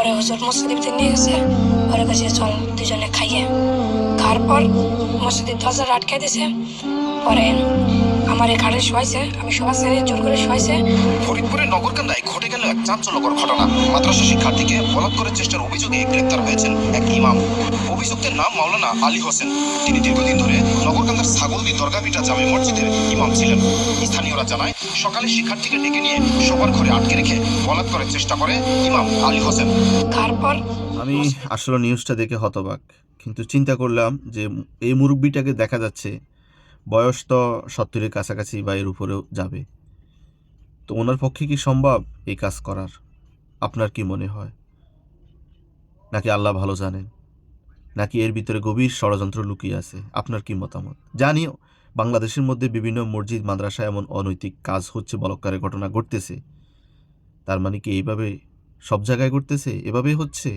পরে হুজুর মসজিদের ভিতরে নিয়ে গেছে, পরে কাছে চল দুজনে খাইয়ে। খাওয়ার পর মসজিদের দরজাটা আটকে দিয়েছে। পরে আমার এই ঘাড়ে শোয়াইছে, আমি শোয়া ছেড়ে জোর করে শোয়াইছে। ফরিদপুরের নগরকান্দায় ঘটে গেল এক চাঞ্চল্যকর ঘটনা। মাদ্রাসা শিক্ষার্থীকে বলাৎকারের চেষ্টার অভিযোগে গ্রেপ্তার হয়েছেন এক ইমাম। অভিযুক্তের নাম মাওলানা আলী হোসেন। তিনি দীর্ঘদিন ধরে নগরকান্দার ছাগলদি দরগাপিটা জামে মসজিদের ইমাম ছিলেন। স্থানীয়রা জানায়, সকালে শিক্ষার্থীকে ডেকে নিয়ে শোবার ঘরে আটকে রেখে বলাৎকারের চেষ্টা করে ইমাম আলী হোসেন। তারপর আমি আসলে নিউজটা দেখে হতবাক, কিন্তু চিন্তা করলাম যে এই মুরব্বিটাকে দেখা যাচ্ছে বয়স তো 70-এর কাছাকাছি বা এর উপরেও যাবে। তো ওনার পক্ষে কি সম্ভব এই কাজ করার? আপনার কি মনে হয়? নাকি আল্লাহ ভালো জানেন, নাকি এর ভিতরে গভীর ষড়যন্ত্র লুকিয়ে আছে? আপনার কি মতামত? জানিও বাংলাদেশের মধ্যে বিভিন্ন মসজিদ মাদ্রাসা এমন অনৈতিক কাজ হচ্ছে, বলাৎকারের ঘটনা ঘটতেছে। তার মানে কি এইভাবে সব জায়গায় ঘটতেছে? এভাবেই হচ্ছে?